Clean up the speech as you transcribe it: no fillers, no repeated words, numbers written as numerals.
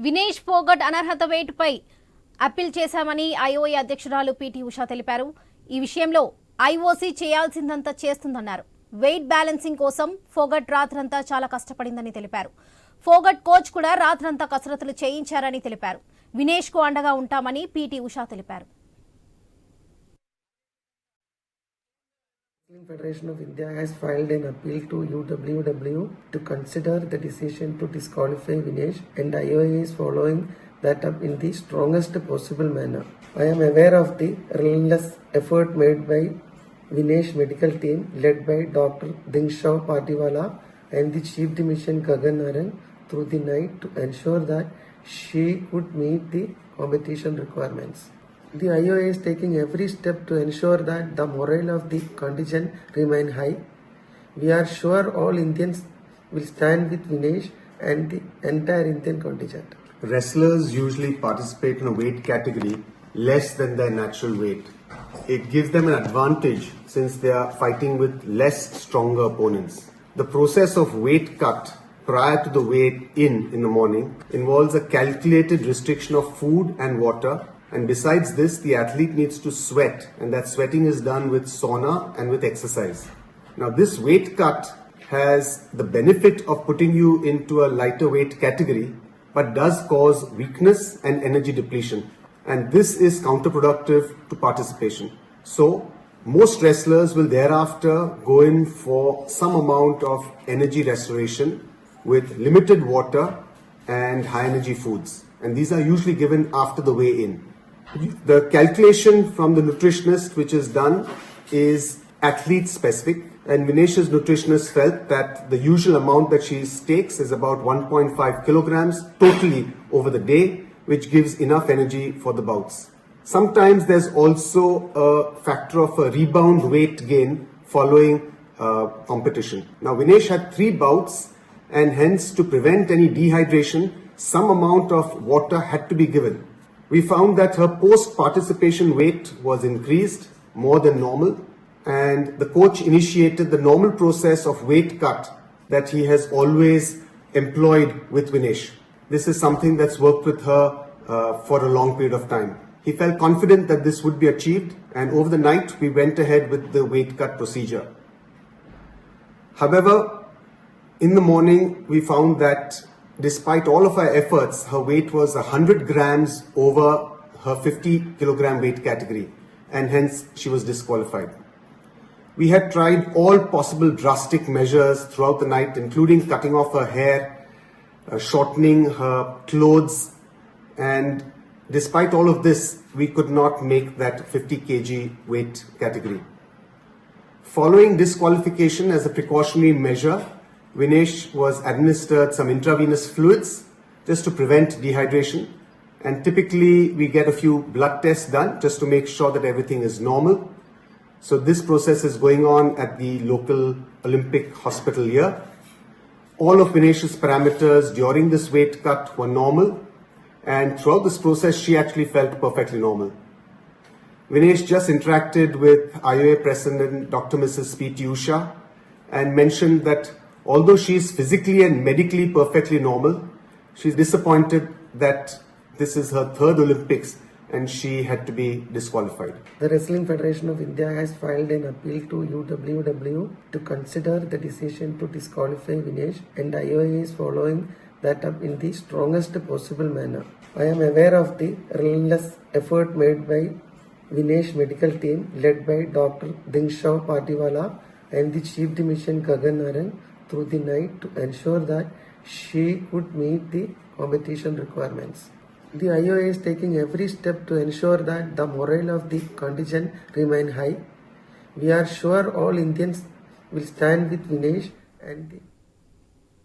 వినేష్ ఫోగట్ అనర్హత వేటుపై అప్పీల్ చేశామని ఐఓఏ అధ్యక్షురాలు పీటీ ఉషా తెలిపారు. ఈ విషయంలో ఐఓసీ చేయాల్సిందంతా చేస్తుందన్నారు. వెయిట్ బ్యాలెన్సింగ్ కోసం ఫోగట్ రాత్రంతా చాలా కష్టపడిందని తెలిపారు. ఫోగట్ కోచ్ కూడా రాత్రంతా కసరత్తులు చేయించారని తెలిపారు. వినేష్ కు అండగా ఉంటామని పీటీ ఉషా తెలిపారు. Federation of India has filed an appeal to UWW to consider the decision to disqualify Vinesh, and IOA is following that up in the strongest possible manner. I am aware of the relentless effort made by Vinesh medical team led by Dr. Dingshaw Patiwala and the Chief Dimission Gagan Naran through the night to ensure that she could meet the competition requirements. The IOA is taking every step to ensure that the morale of the contingent remain high. We are sure all Indians will stand with Vinesh and the entire Indian contingent. Wrestlers usually participate in a weight category less than their natural weight. It gives them an advantage since they are fighting with less stronger opponents. The process of weight cut prior to the weight in the morning involves a calculated restriction of food and water. And besides this, the athlete needs to sweat, and that sweating is done with sauna and with exercise. Now, this weight cut has the benefit of putting you into a lighter weight category, but does cause weakness and energy depletion. And this is counterproductive to participation. So, most wrestlers will thereafter go in for some amount of energy restoration with limited water and high energy foods. And these are usually given after the weigh-in. The calculation from the nutritionist which is done is athlete specific, and Vinesh's nutritionist felt that the usual amount that she takes is about 1.5 kilograms totally over the day, which gives enough energy for the bouts. Sometimes there's also a factor of a rebound weight gain following competition. Now Vinesh had 3 bouts, and hence to prevent any dehydration, some amount of water had to be given. We found that her post-participation weight was increased more than normal, and the coach initiated the normal process of weight cut that he has always employed with Vinesh. This is something that's worked with her for a long period of time. He felt confident that this would be achieved, and over the night we went ahead with the weight cut procedure. However, in the morning we found that despite all of our efforts, her weight was 100 grams over her 50 kilogram weight category, and hence she was disqualified. We had tried all possible drastic measures throughout the night, including cutting off her hair, shortening her clothes, and despite all of this, we could not make that 50 kg weight category. Following disqualification as a precautionary measure, Vinesh was administered some intravenous fluids just to prevent dehydration, and typically we get a few blood tests done just to make sure that everything is normal. So this process is going on at the local Olympic hospital here. All of Vinesh's parameters during this weight cut were normal, and throughout this process she actually felt perfectly normal. Vinesh just interacted with IOA President Dr. Mrs. P.T. Usha and mentioned that although she is physically and medically perfectly normal, she is disappointed that this is her 3rd Olympics and she had to be disqualified. The Wrestling Federation of India has filed an appeal to UWW to consider the decision to disqualify Vinesh, and IOA is following that up in the strongest possible manner. I am aware of the relentless effort made by Vinesh medical team led by Dr. Dingshaw Patiwala and the Chief Dimission Gagan Naran through the night to ensure that she could meet the competition requirements. The IOA is taking every step to ensure that the morale of the contingent remain high. We are sure all Indians will stand with Vinesh and the